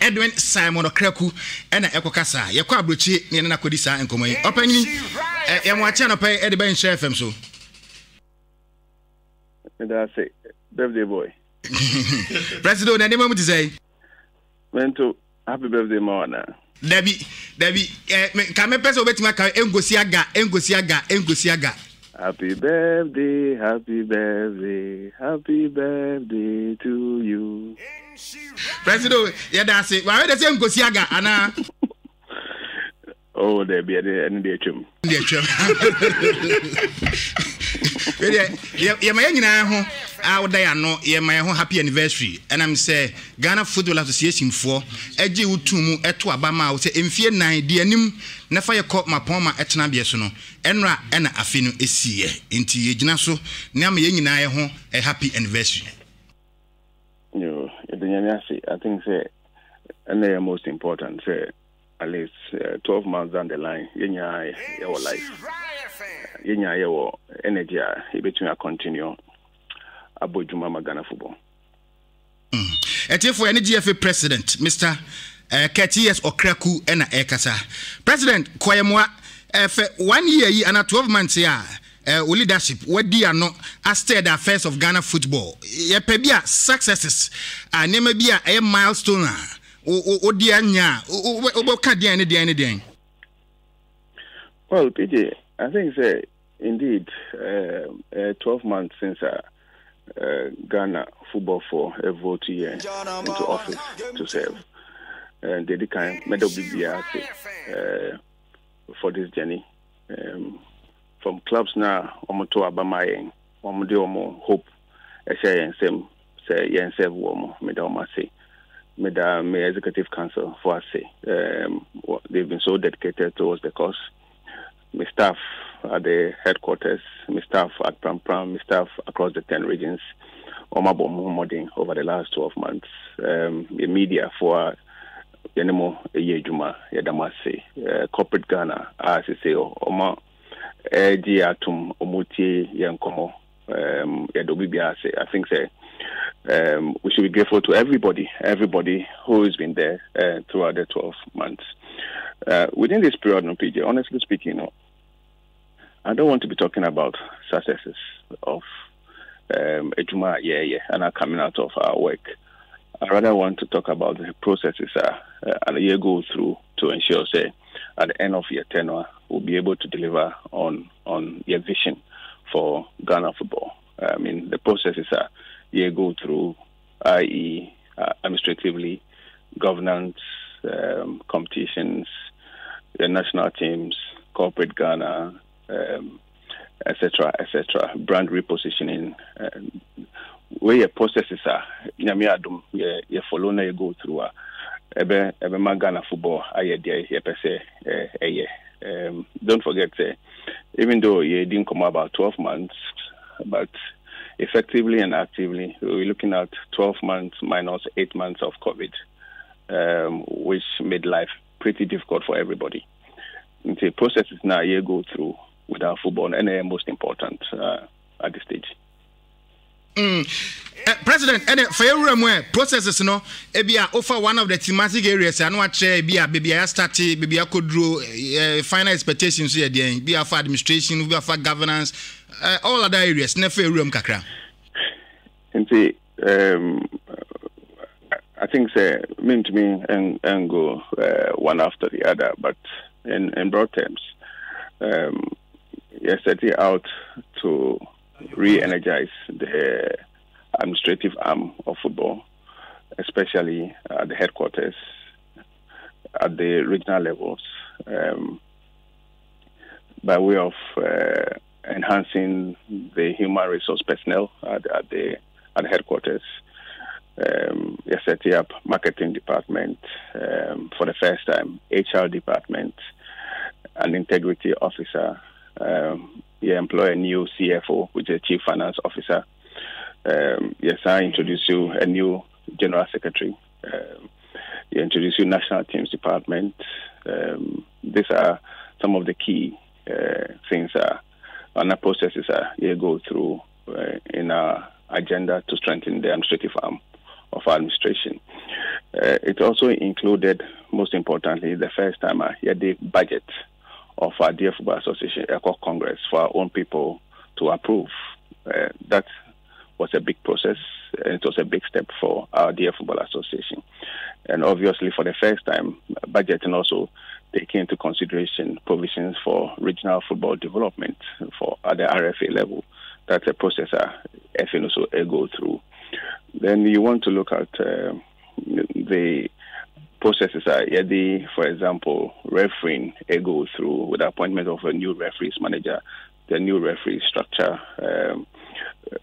Edwin Simon Okreku ena ekokasa ye kwa abrochi ne na kodi sa enkomo yi opani ye mo acha no pay Ediba Nhyira FM so that's it birthday boy President na dem to say mento happy birthday mana Dabi ka me pese obetima ka engosi aga happy birthday to you President yeah that's it why dey say engosi aga ana oh there be any dey twem ye ma nyina ho awda no ye ma ho happy anniversary and I'm say Ghana Football Association for eje wutumu eto abama wo say emfie 9 de anim na fa ye kɔ mapoma etena bie so no enra ena afi no esiye enti ye gina so na ma ye nyina ye ho a happy anniversary yo I think say and the most important say at least 12 months down the line yenya your life yenya your energy between continue abojuma magana football for any GFA president Mr. Ketias Okreku ena ekasa president koyemwa for 1 year yi and 12 months ya leadership wadi ano asted affairs of Ghana football ye pe bia successes anema bia a milestone o di anya o ka di any well PJ I think say indeed 12 months since Ghana football for a vote here into office to serve and they kind medal BBR for this journey from clubs now omoto abamayen omode omo hope share ensem say yensev wo medal mase medal me executive council for say they've been so dedicated towards the cause. My staff at the headquarters, my staff at Pram, my staff across the 10 regions, Omabo Muhammadin over the last 12 months. The media for Yenemo Yejuma, Yadamase, corporate Ghana, as I say, Oma Atum Omuti Yankomo, Yadobibiase. I think say we should be grateful to everybody who has been there throughout the 12 months. Within this period, no PJ, honestly speaking, I don't want to be talking about successes of Ejuma, and are coming out of our work. I rather want to talk about the processes and you go through to ensure, say, at the end of your tenure, we'll be able to deliver on your vision for Ghana football. I mean, the processes you go through, i.e., administratively, governance, competitions, the national teams, corporate Ghana, etc., brand repositioning, where your processes are, you follow na you go through. Ebe Ghana football, don't forget, even though you didn't come about 12 months, but effectively and actively, we're looking at 12 months minus 8 months of COVID, which made life pretty difficult for everybody. The processes now you go through with our football, and they are most important at this stage. President, and for your processes, no, ebia offer one of the thematic areas. I know what ebia baby I started, baby I could draw final expectations here. Be for administration, be for governance, all other areas. Never room kakra. And see, I think say mean to me and go one after the other, but in broad terms, you're setting out to re-energize the administrative arm of football, especially at the headquarters, at the regional levels, by way of enhancing the human resource personnel at the headquarters. You're setting up marketing department for the first time, HR department, an integrity officer. You employ a new CFO, which is a chief finance officer. Yes, I introduce you a new general secretary. You introduce you national teams department. These are some of the key things and the processes you go through in our agenda to strengthen the administrative arm of our administration. It also included, most importantly, the first time the budget of our Dear Football Association ECO Congress for our own people to approve. That was a big process, and it was a big step for our Dear Football Association. And obviously, for the first time, budgeting also taking into consideration provisions for regional football development at the RFA level. That's a process FN also go through. Then you want to look at the processes for example, refereeing go through with the appointment of a new referees manager, the new referee structure,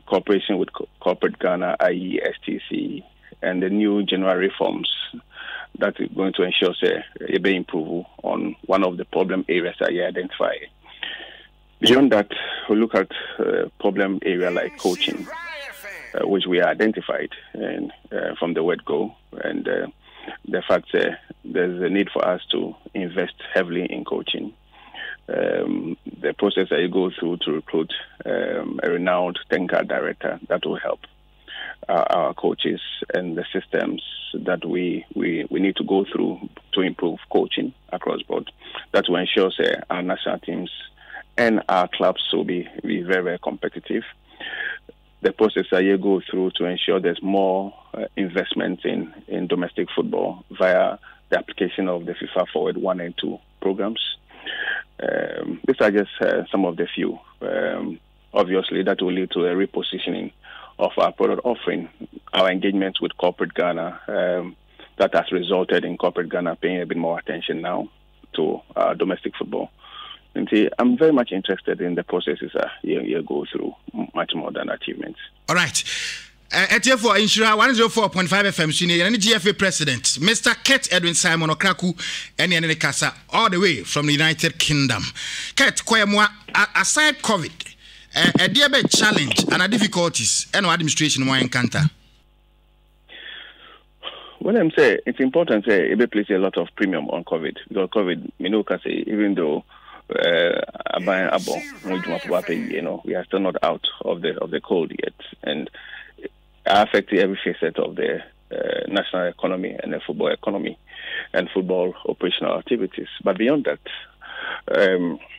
cooperation with Corporate Ghana, i.e. STC, and the new general reforms that is going to ensure a better improve on one of the problem areas that you identify. Beyond that, we look at problem area like coaching, which we identified and from the word go, and the fact there's a need for us to invest heavily in coaching. The process that you go through to recruit a renowned technical director that will help our coaches and the systems that we need to go through to improve coaching across board. That will ensure our national teams and our clubs will be very, very competitive. The process that you go through to ensure there's more investment in domestic football via the application of the FIFA Forward 1 and 2 programs. These are just some of the few. Obviously, that will lead to a repositioning of our product offering, our engagement with Corporate Ghana, that has resulted in Corporate Ghana paying a bit more attention now to domestic football. And see, I'm very much interested in the processes you go through, much more than achievements. All right. for Insura 104.5 FM Senior and GFA President, Mr. Kurt Edwin Simon Okraku, and Yanni Kasa, all the way from the United Kingdom. Kurt, Koyamwa, aside COVID, a dear bit challenge and difficulties, and administration why encounter. Well, I'm saying it's important to say it places a lot of premium on COVID. Because COVID, even though we are still not out of the cold yet, and affecting every facet of the national economy and the football economy and football operational activities. But beyond that,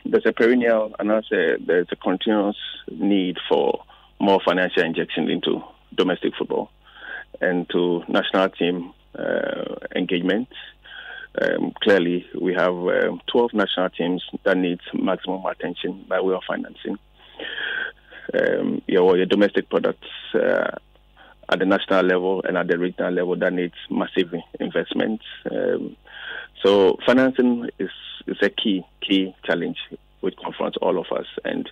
there's a perennial and there's a continuous need for more financial injection into domestic football and to national team engagement. Clearly, we have 12 national teams that need maximum attention by way of financing. Your domestic products at the national level and at the regional level that needs massive investments. So financing is a key challenge which confronts all of us. And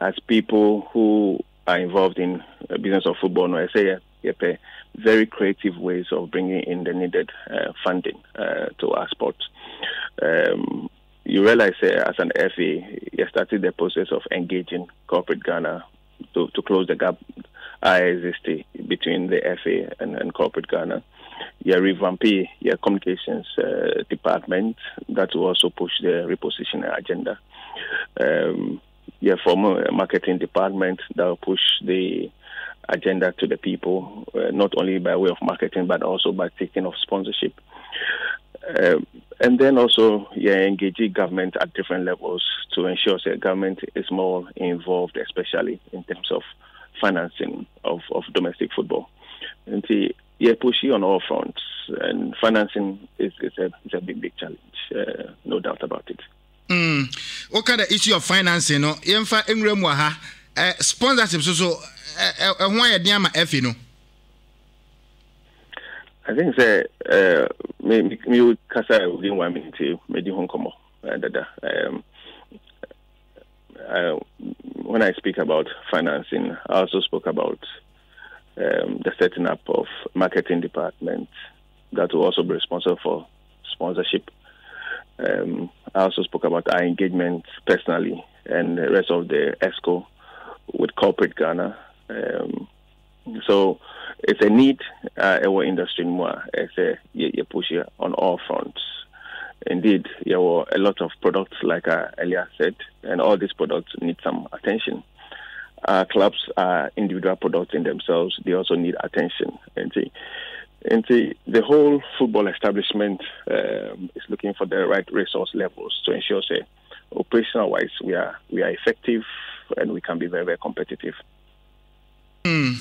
as people who are involved in the business of football, I say very creative ways of bringing in the needed funding to our sport. You realize as an FA, you started the process of engaging Corporate Ghana to close the gap existing between the FA and Corporate Ghana. You revamp your communications department that will also push the repositioning agenda. Your former marketing department that will push the agenda to the people, not only by way of marketing, but also by taking of sponsorship. And then also, engaging government at different levels to ensure that government is more involved, especially in terms of financing of domestic football. And pushy on all fronts, and financing is a big challenge, no doubt about it. What kind of issue of financing? Sponsorship, so why a diama FA no? I think me kasa within 1 minute maybe home come when I speak about financing, I also spoke about the setting up of marketing department that will also be responsible for sponsorship. I also spoke about our engagement personally and the rest of the ESCO with Corporate Ghana. So it's a need our industry more as a push on all fronts. Indeed, there were a lot of products, like I earlier said, and all these products need some attention. Clubs are individual products in themselves; they also need attention. And And the whole football establishment is looking for the right resource levels to ensure, say, operational-wise, we are effective and we can be very, very competitive. You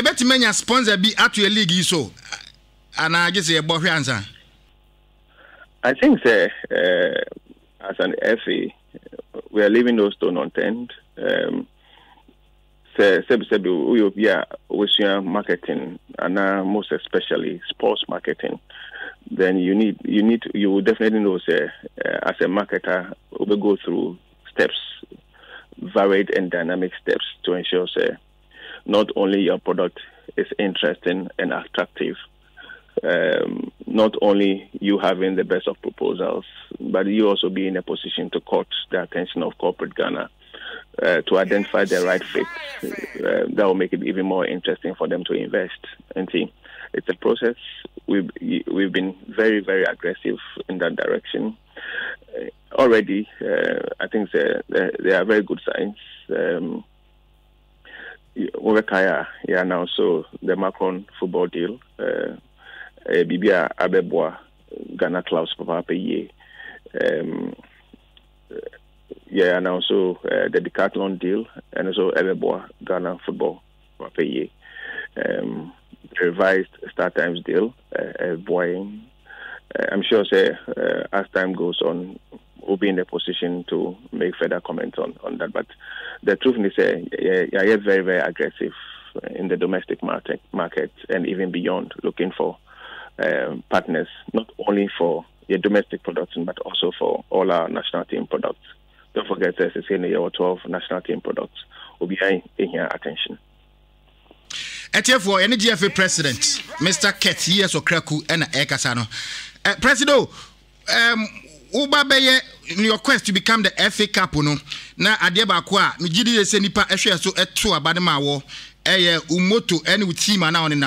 better many sponsor be at your league, so, and I guess you're answer. I think, as an FA, we are leaving those stone unturned. We are marketing, and most especially sports marketing. Then you will definitely know, say, as a marketer, we will go through steps, varied and dynamic steps to ensure, say, not only your product is interesting and attractive, not only you having the best of proposals, but you also be in a position to court the attention of corporate Ghana to identify the right fit that will make it even more interesting for them to invest. And see, it's a process. We've been very, very aggressive in that direction. Already, I think there are very good signs. Now, so the Macron football deal, Bibia Abeboa, Ghana Clubs Papa Ye, and also the Decathlon deal, and also Abeboa Ghana Football Papa Ye, revised Star Times deal, Boying. I'm sure, say, as time goes on, we'll be in a position to make further comments on that. But the truth is, you're very, very aggressive in the domestic market and even beyond, looking for partners, not only for your domestic production, but also for all our national team products. Don't forget, there's a 12 national team products will be in here attention. For NGFA President, Mr. Ketias Okraku and Ekasano. President, Ubabeye, your quest to become the FA Capuno. Na Adeba Kwa, Mijidi Senipa Esha so etu Abadema War, Umoto, any team are now in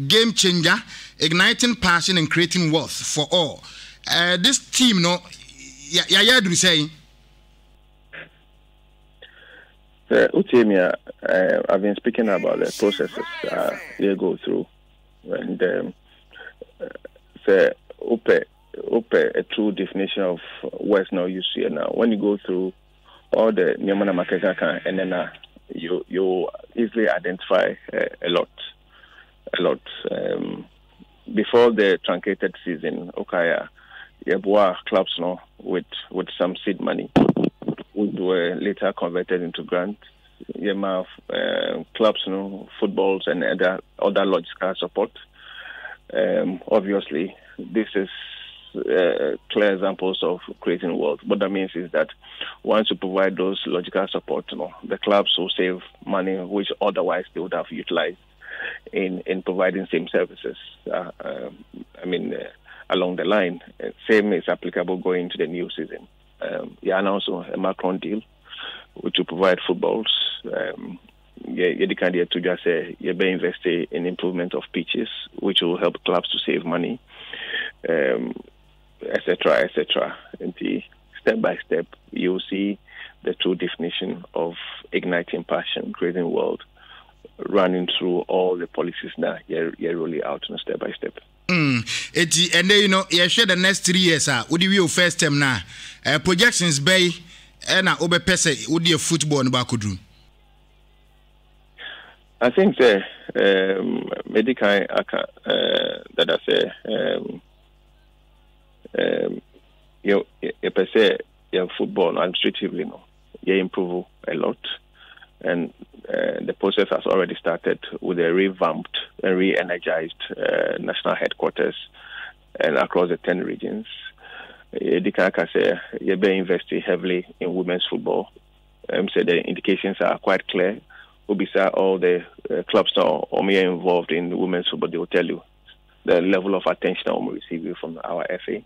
game changer, igniting passion and creating wealth for all. This team, no, do say. Utemia, I've been speaking about the processes they go through, and a true definition of what's now you see now. When you go through all the Nyamana Makaka, and then you easily identify a lot. Before the truncated season, Okaya, Yabua clubs now with some seed money, which were later converted into grants. Yema clubs, footballs and other logistical support. Obviously, this is clear examples of creating wealth. What that means is that once you provide those logical support, the clubs will save money which otherwise they would have utilized in providing same services. Along the line, same is applicable going into the new season. And also a Macron deal, which will provide footballs. The candidate to just say you be invested in improvement of pitches, which will help clubs to save money, etc., etc. And step by step, you'll see the true definition of igniting passion, creating wealth, running through all the policies that you're rolling out step by step. And then you share the next 3 years. Would you first term now? Projections by and over pese would you football in Bakudru? I think the medical that I say you per se your football administratively you improve a lot, and the process has already started with a revamped and re-energized national headquarters and across the 10 regions. You've been investing heavily in women's football. So the indications are quite clear. All the clubs now involved in women's football, they will tell you the level of attention we're receiving from our FA.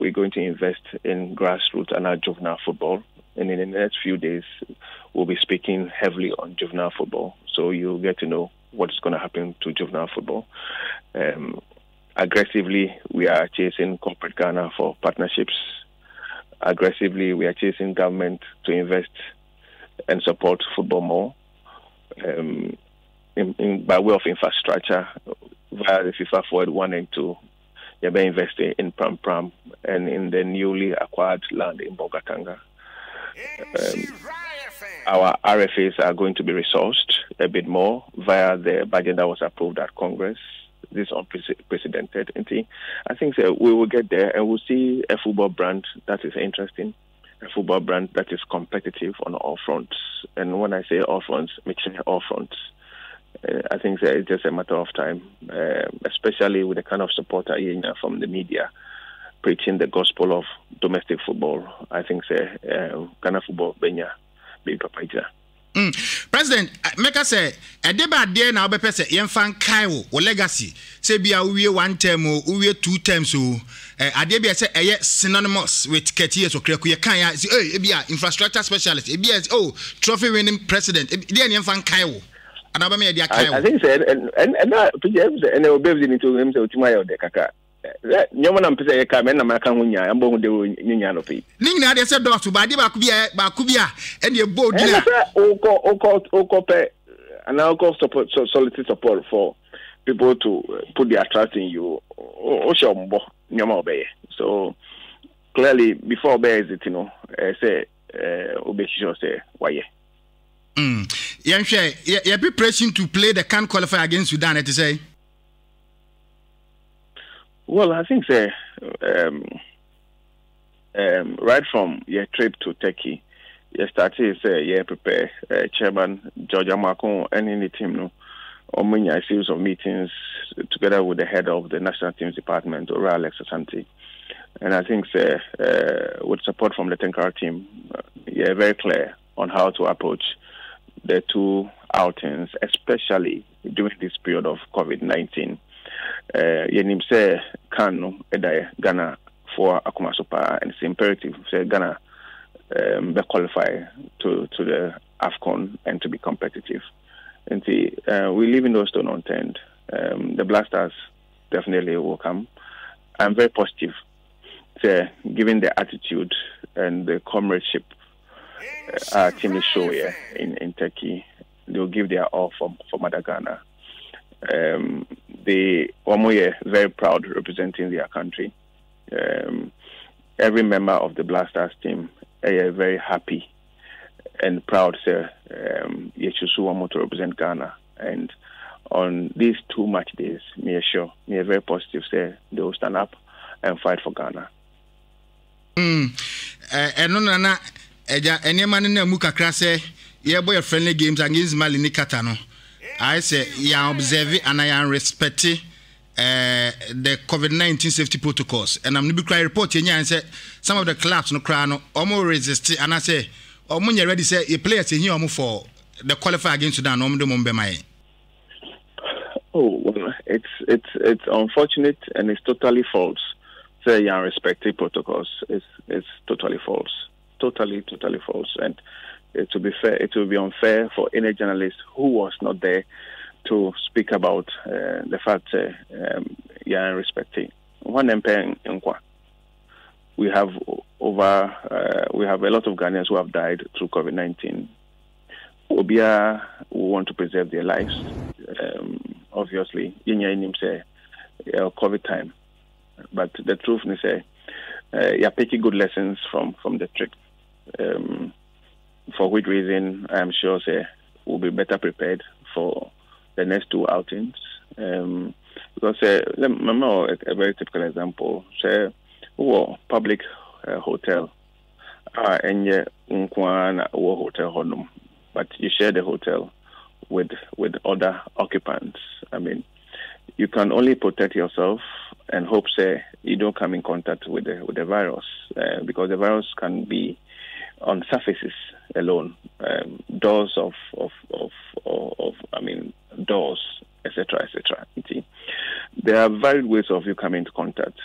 We're going to invest in grassroots and our juvenile football. And in the next few days, we'll be speaking heavily on juvenile football. So you'll get to know what's going to happen to juvenile football. Aggressively, we are chasing corporate Ghana for partnerships. Aggressively, we are chasing government to invest and support football more. by way of infrastructure via the FIFA Forward 1 and 2. They've been investing in Pram Pram and in the newly acquired land in Bogatanga. Our RFAs are going to be resourced a bit more via the budget that was approved at Congress. This is unprecedented. I think we will get there and we'll see a football brand that is interesting, a football brand that is competitive on all fronts. And when I say all fronts, mixing all fronts, I think it's just a matter of time, especially with the kind of support I hear from the media preaching the gospel of domestic football. I think Ghana football benya be papaja. President, make us say a debate there now be person yemfan Kaiwo or legacy. Say be we 1 term or we 2 terms so Adebia say synonymous with Ketias or Kreku. You can't say be infrastructure specialist. It be trophy winning president. Then yemfan Kaiwo. I think so, and they will be into him to my old kaka. Nyaman am pese ka me na maka hunya ambo de nyanya no pe. Ninga de se dot ba de ba kubia e de bold na. Oko pe and oko solicit support for people to put their trust in you. O shombo nyama obeye. So clearly before obey is it say obesho say why. You're preparing to play the CAN qualifier against Sudan, to say? Well, I think right from your trip to Turkey, you started prepare Chairman George Amakon and in the team, a series of meetings together with the head of the National Teams Department, Ora Alex Asante. And I think with support from the Tenkara team, you're very clear on how to approach the 2 outings, especially during this period of COVID-19. Yenim say Kano Ghana for Akuma Super, and it's imperative say Ghana be qualify to the AFCON and to be competitive. And we leave in those stone unturned. The Black Stars definitely will come. I'm very positive, given the attitude and the comradeship our team is show here in Turkey. They'll give their all for Mother Ghana. They are very proud representing their country. Every member of the Black Stars team are very happy and proud to represent Ghana. And on these 2 match days, me are very positive say they will stand up and fight for Ghana. Eja enyema na mu kakra say ye boy friendly games against Mali ni kata no I say ya observe and I respect the COVID-19 safety protocols and I'm no be cry report yenya and say some of the clubs no cry no omo resist and I say omo nya ready say a players here omo for the qualify against Sudan omo do mombe mai. Oh, well, it's unfortunate and it's totally false. Say you respect the protocols. It's totally false. Totally false, and to be fair, it will be unfair for any journalist who was not there to speak about the fact respecting one empire. We have a lot of Ghanaians who have died through COVID-19. Obia who want to preserve their lives. Obviously, say COVID time, but the truth is you're taking good lessons from the trip. For which reason I'm sure we'll be better prepared for the next 2 outings. Because remember a very typical example. Say, public hotel, and hotel honum, but you share the hotel with other occupants. I mean, you can only protect yourself and hope you don't come in contact with the virus, because the virus can be on surfaces alone, doors doors, etc. There are varied ways of you coming into contact.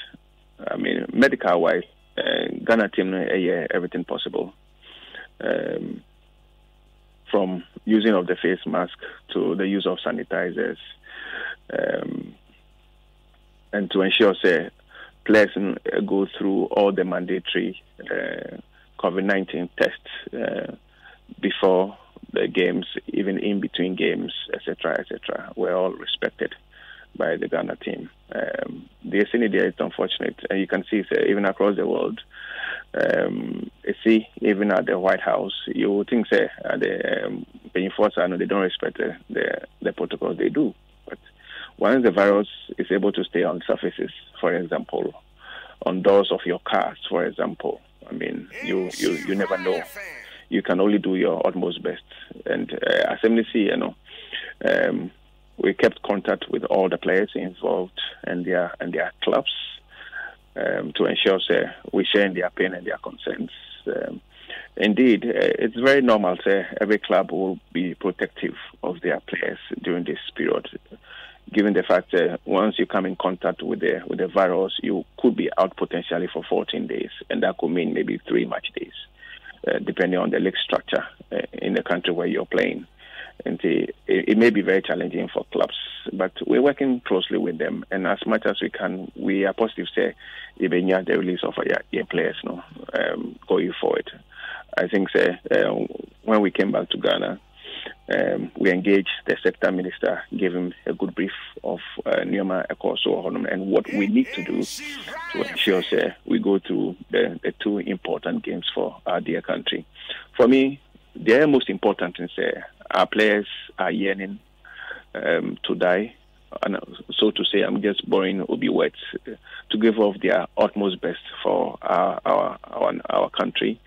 I mean, medical wise, Ghana team everything possible, from using of the face mask to the use of sanitizers, and to ensure players go through all the mandatory COVID-19 tests before the games, even in between games, etc., were all respected by the Ghana team. The SND is unfortunate, and you can see even across the world. See, even at the White House, you would think the enforcers they don't respect the protocols. They do, but once the virus is able to stay on surfaces, for example, on doors of your cars, for example, I mean, you never know. You can only do your utmost best. And as MDC, we kept contact with all the players involved and their clubs to ensure we share in their pain and their concerns. Indeed, it's very normal. Every club will be protective of their players during this period, given the fact that once you come in contact with the virus, you could be out potentially for 14 days, and that could mean maybe 3 match days, depending on the league structure in the country where you're playing. And it may be very challenging for clubs, but we're working closely with them, and as much as we can, we are positive. Even the release of your players, going forward. I think when we came back to Ghana, we engaged the sector minister, gave him a good brief of Nyoma Ekoso and what we need to do to ensure we go through the 2 important games for our dear country. For me, the most important thing our players are yearning to die. And so to say, I'm just borrowing Obi words to give off their utmost best for our country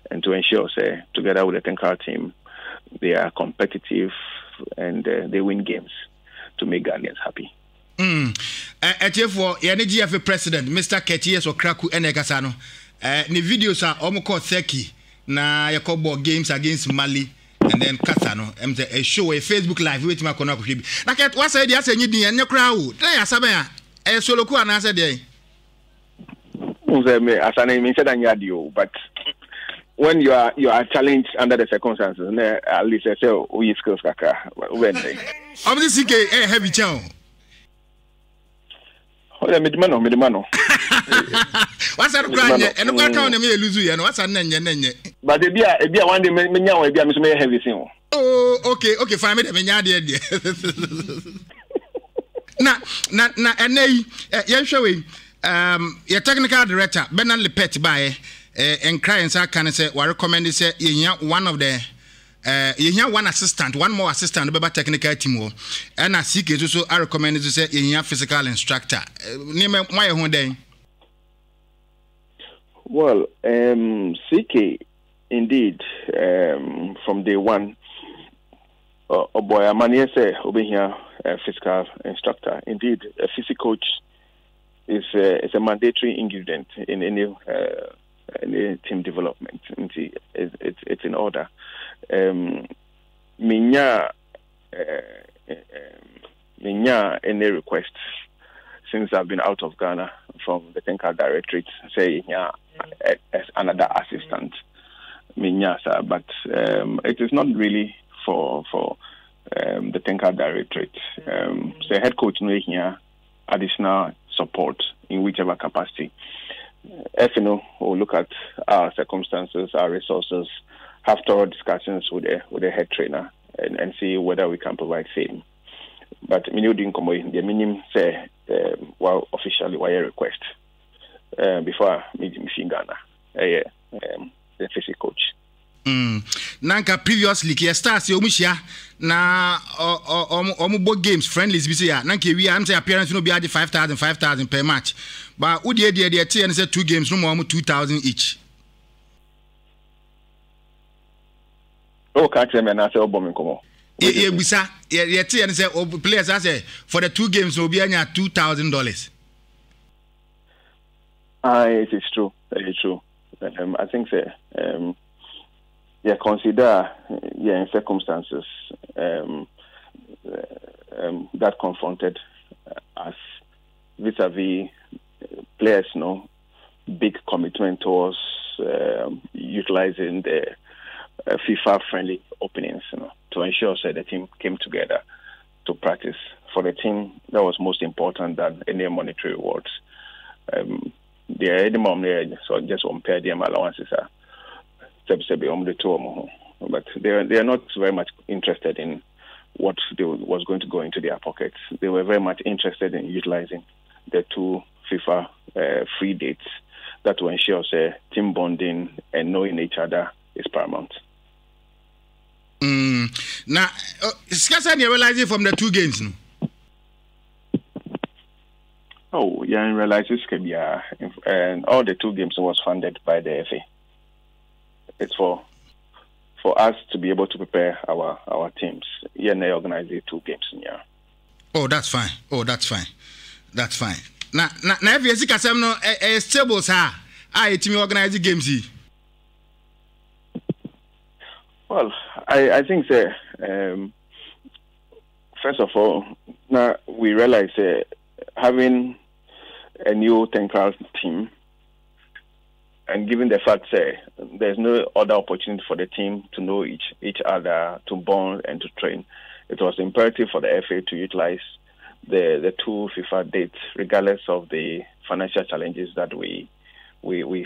and to ensure, together with the Tenkara team, they are competitive and they win games to make Ghanaians happy. For GFA President, Mr. Ketias Okraku Enekasano, the videos are almost Seki na Yakobo games against Mali. And then Katano, a show a Facebook Live with my Konako. Like what's the idea? I said, you didn't your crowd. They are Sabaya, a solo and answer day. As I mentioned, but when you are challenged under the circumstances, at least I say, we skills kaka. When they obviously a heavy chow. Midmano. What's that crying? And what kind of me lose you? And what's a name? But if you one day, maybe I'm so heavy thing. Oh, okay, fine. Na, and Yenshawi, your technical director, Bernard Lepet by and crying, sir, can I say, what recommend is one of the. You have one more assistant, about technical team, and I seek it also. I recommend to say you have physical instructor. Name my own day. Well, CK, indeed, from day one, boy, a man say over here, a physical instructor. Indeed, a physical coach is a mandatory ingredient in any team development. It's in order. Minya any request since I've been out of Ghana from the Tenkara Directorate, say as another assistant. Minya, sir, but it is not really for the Tenkara Directorate. Say head coach no here additional support in whichever capacity. FNO will look at our circumstances, our resources, have thorough discussions with the head trainer and see whether we can provide same. But the minimum say officially why request before meeting Ghana, the physical coach. Nanka previously ki stars yomushia na omubo games friendlies bi say nanka we am say appearance no be ade 5,000 per match, but wo dey and say 2 games no more 2,000 each. Oh, catch them and I say obom nkomo. Bisa and say players I say for the 2 games no be anya $2,000. It is true. Very true. I think consider in circumstances that confronted us vis-a-vis players, big commitment towards utilizing the FIFA-friendly openings, to ensure the team came together to practice. For the team, that was most important than any monetary rewards. The minimum there, so just compare them allowances. but they are not very much interested in what was going to go into their pockets. They were very much interested in utilizing the 2 FIFA free dates that will ensure team bonding and knowing each other is paramount. Now, Skasa, you realize it from the 2 games, no? Oh, yeah, I realize this can be, and all the 2 games was funded by the FA. It's for us to be able to prepare our teams. Yeah, they organize the 2 games. Yeah. Oh, that's fine. That's fine. Now, if you see Kasem no stable, sir, I team organize the games. Well, I think first of all, now we realize having a new technical team, and given the fact there's no other opportunity for the team to know each other, to bond and to train, it was imperative for the FA to utilize the 2 FIFA dates, regardless of the financial challenges that we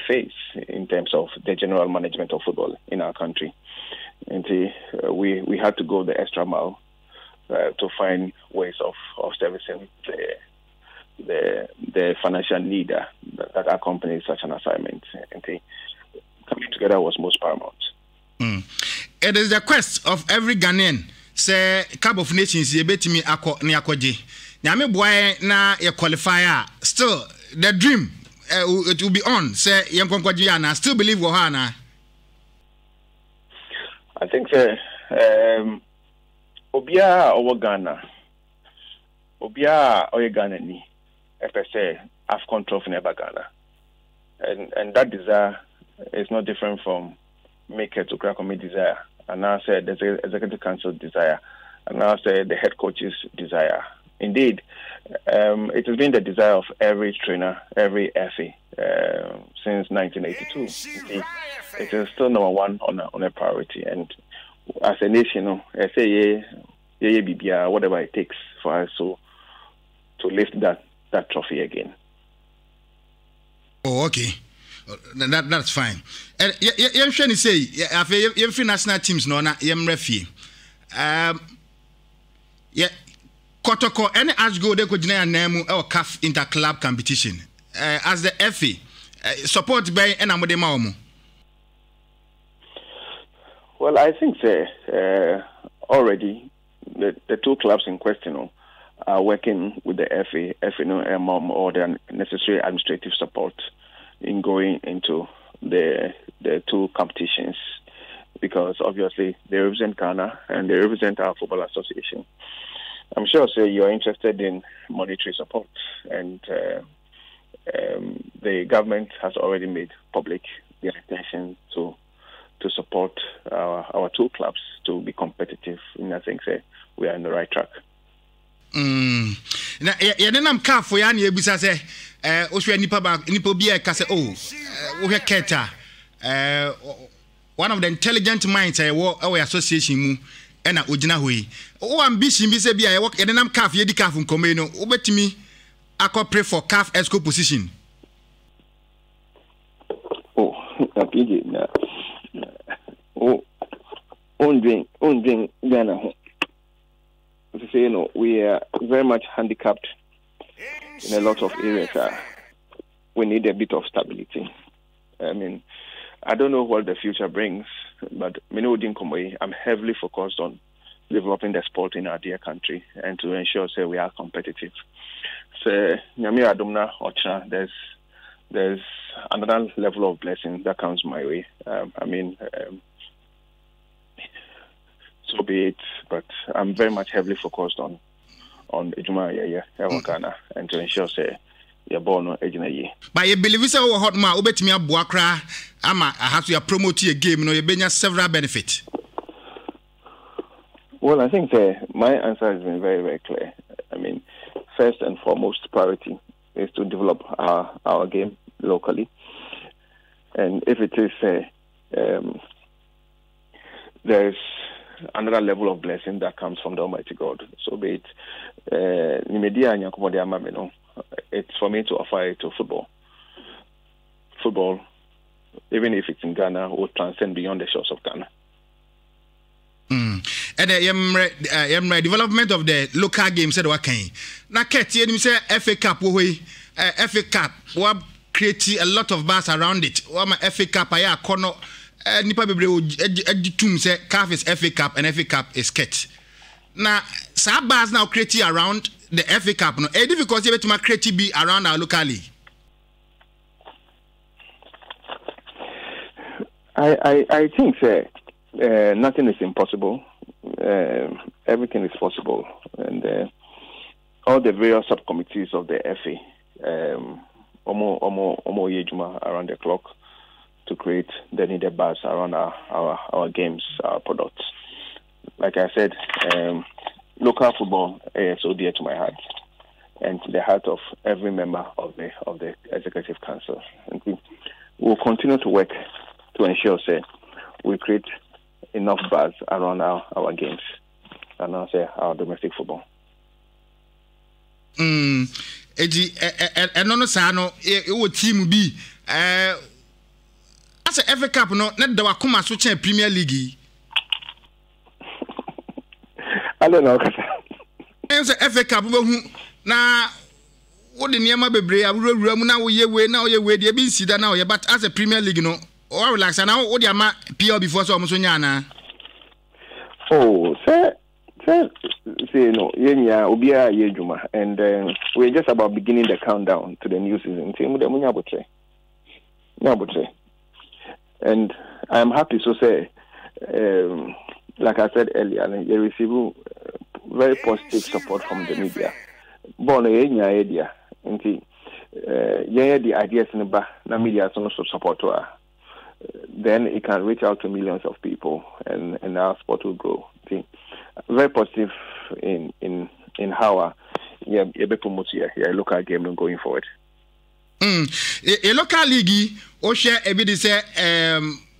face in terms of the general management of football in our country. And we had to go the extra mile to find ways of servicing the financial need that accompanies such an assignment. And coming together was most paramount. It is the quest of every Ghanaian. Say Cup of Nations ye betimi akwaje. Nyame boy na ye qualifier. Still the dream it will be on. Say yenkwaje ya na still believe wo ha na. I think Obia owo Ghana. Obia oye Ghana ni. Say AFCON trophy never Ghana. And that desire is not different from Make It to Crack on Me desire. And now say the Executive Council desire. And now say the head coach's desire. Indeed, it has been the desire of every trainer, every FA since 1982. It is still number one on a priority. And as a nation, I say whatever it takes for us to lift that trophy again. Oh, okay. That's fine. And you say, if national teams no na yem refi. Yeah, Kotoko any as go they could name or CAF interclub competition. As the FA support by enamode maomo. Well, I think already the 2 clubs in question are working with the FA or the necessary administrative support in going into the 2 competitions, because obviously they represent Ghana and they represent our football association. I'm sure you're interested in monetary support, and the government has already made public their intention to support our 2 clubs to be competitive. And I think we are on the right track. Na yenam CAF ya na ebisa se ohwe nipa bi ka se ohwe Keta one of the intelligent minds our association mu na ogina hoyi ambition bi se bia yenam CAF ye di CAF nkome no obetimi akọ pray for CAF ESCO position. PJ na on Ghana ho. To say, we are very much handicapped in a lot of areas. We need a bit of stability. I mean, I don't know what the future brings, but I'm heavily focused on developing the sport in our dear country and to ensure we are competitive. So, there's another level of blessing that comes my way. So be it, but I'm very much heavily focused on Ejuma Ghana and to ensure you're born on Ejuna. But you believe it's a hot ma ubetimi abuakra ama have to promote your game you benya several benefits. Well, I think my answer has been very, very clear. I mean, first and foremost priority is to develop our game locally. And if it is there's another level of blessing that comes from the Almighty God. So be it it's for me to offer it to football. Football, even if it's in Ghana, will transcend beyond the shores of Ghana. And the development of the local games said what na Keti you say FA Cup FA Cup what create a lot of buzz around it. What my FA Cup aya kono nipa bebre editum say CAF is FA Cup and FA Cup is Ket. Now sa buzz now create around the FA Cup no. E difficult you to create be around our local league. I think nothing is impossible. Everything is possible, and all the various subcommittees of the FA, omo yejuma around the clock to create the needed buzz around our games, our products. Like I said, local football is so dear to my heart and to the heart of every member of the Executive Council. And we will continue to work to ensure we create enough buzz around our games and also our domestic football. Eji enono sa no e team B as a FA Cup no na da wakoma so chen Premier League. I don't know. As a FA Cup hu na wo de niam bebre awurawura mu na wo ye we de bi nsida na wo ye, but as a Premier League no or relax and now what the ama PL before so almost nyana. Oh, say no, yenya obia yejuma, and we're just about beginning the countdown to the new season. And I'm happy to say, like I said earlier, you receive very positive support from the media. Born yenya idea, and the ideas in the back, the media also support to her. Then it can reach out to millions of people, and our sport will grow. See, very positive in how you promote your local game going forward. A local league, or share everybody say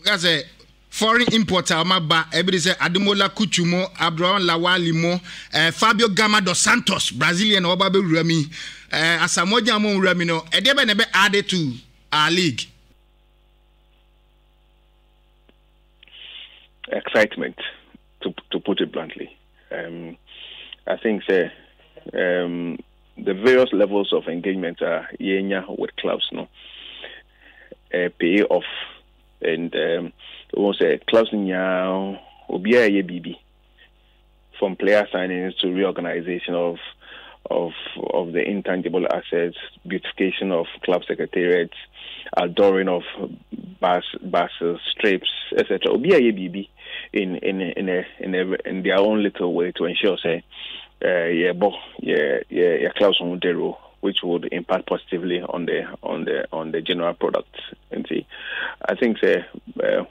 as a foreign importer, everybody say Ademola Kuchumo, Abraham Lawalimo, Fabio Gama dos Santos, Brazilian Obabe Remy, Asamoah Mo Remino, and they never added to our league. Excitement, to put it bluntly. I think the various levels of engagement are with clubs, no, pay off, and we say clubs now will be a BB from player signings to reorganization of the intangible assets, beautification of club secretariats, adoring of buses, strips, etc. Will be a BB in their own little way to ensure clubs on the road, which would impact positively on the general product. And see, I think we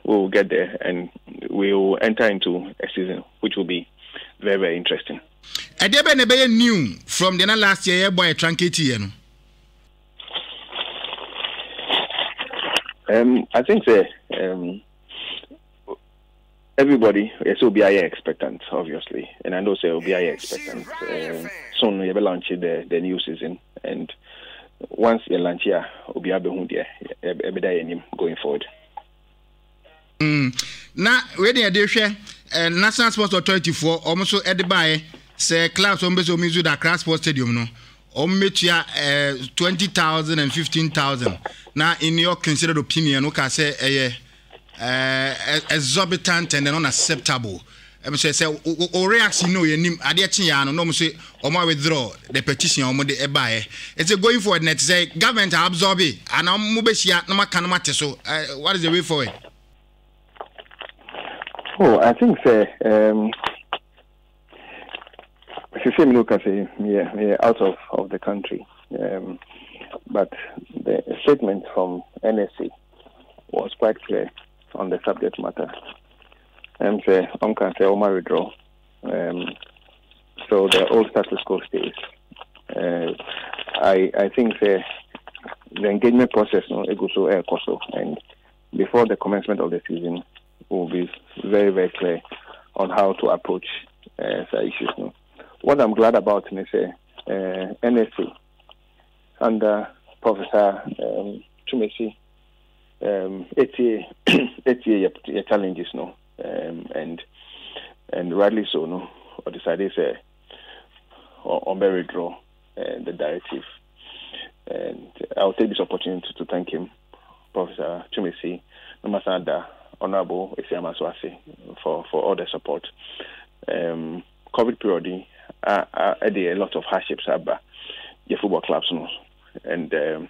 will get there and we will enter into a season which will be very, very interesting. Adebe new from the last year boy Tranketi. I think everybody will be expectant, obviously, and I know will be expectant. Soon we will launch the new season, and once you launch here, we'll be able to going forward. Now, when you share National Sports Authority for almost everybody say clubs on base of music at Cross Sports Stadium, no. Metia 20,000 and 15,000. Now, in your considered opinion, okay, say exorbitant and unacceptable. I say o reaction no yenim ade ya no say o ma withdraw the petition o mo de buy. It's going forward net say government absorb it and mo be sia no maka no mate so what is the way forward? Oh, I think yeah, out of the country. But the statement from NSC was quite clear on the subject matter. And say, can say, Omar withdraw. So the old status quo stays. I think the engagement process, it goes so also, and before the commencement of the season, will be very, very clear on how to approach the issues. What I'm glad about is NSC under Professor Tumesi, it's challenges, and and rightly so, no, or decided say on very draw the directive. And I'll take this opportunity to thank him, Professor Chumesi Namasada, Honorable Isiama Swasi, for all the support. COVID period, a lot of hardships about the football clubs, no? And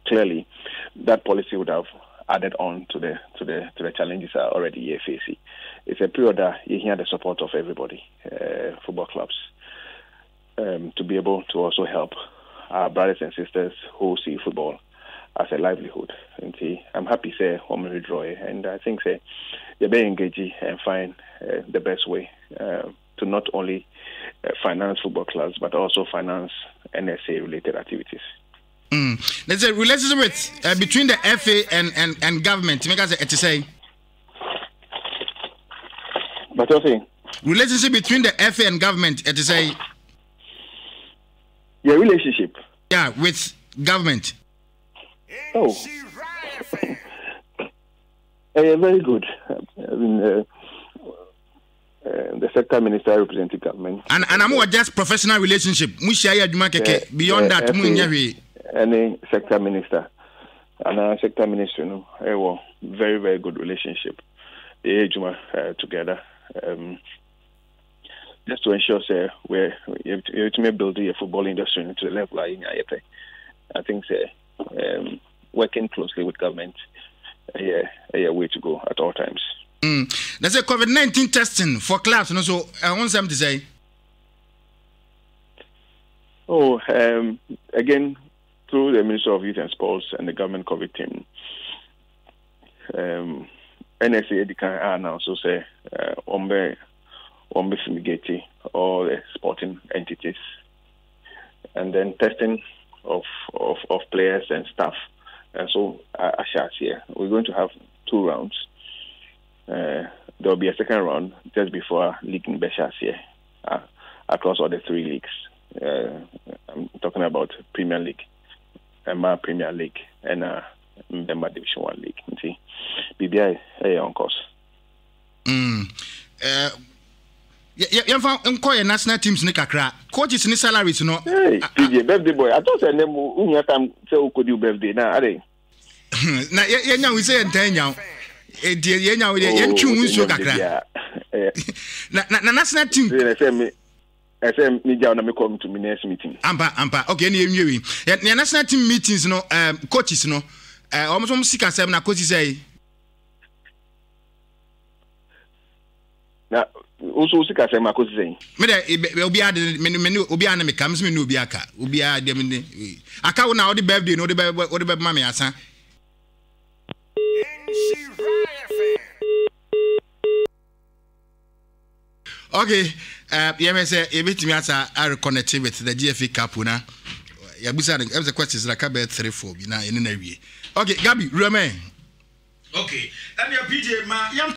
clearly that policy would have added on to the challenges are already facing. It's a period that you hear the support of everybody, football clubs, to be able to also help our brothers and sisters who see football as a livelihood. And see, I'm happy say home withdraw, and I think say you're very engaging and find the best way to not only finance football clubs but also finance NSA related activities. There's a relationship with between the FA and government. Make us to say. But okay. Relationship between the FA and government. To say. Your relationship. Yeah, with government. Oh. Very good. I mean, the sector minister representing government. And I'm more just professional relationship. Beyond that, any sector minister and our sector minister, no, very, very good relationship. Together, just to ensure, say, we're building a football industry into the level I think, say, working closely with government, a way to go at all times. There's a COVID-19 testing for clubs, and also I want them to say. Again, through the Minister of Youth and Sports and the government COVID team, NSA can also say ombe fumigate all the sporting entities, and then testing of players and staff. And so we're going to have 2 rounds. There will be a second round just before league in Beshas across all the 3 leagues. I'm talking about Premier League, Emma Premier League, and Emma Division 1 League. See, BBI on course. Yeah, national teams Nikakra. Coaches ni salaries no. Hey, PJ birthday boy. I thought say name unya time say o could do birthday na are. Na yenya we say entenya. Yenya we yentwu nso kakra. Na national team. I say me jaw na me come to me next meeting. Ampa. Okay, na yenwie wi. Na national team meetings no coaches no almost sika sem na coaches say. Na also sika say ma coaches say. Me dey obi ade me obi ane me kam me no obi aka. Obi ade me aka wo na o de birthday no o de ma me asa. Okay, you say a bit me are connected with the GFA Cup na. Yabusa the questions like about 3-4 na in the. Okay, Gabi, Romain. Okay, and your PJ ma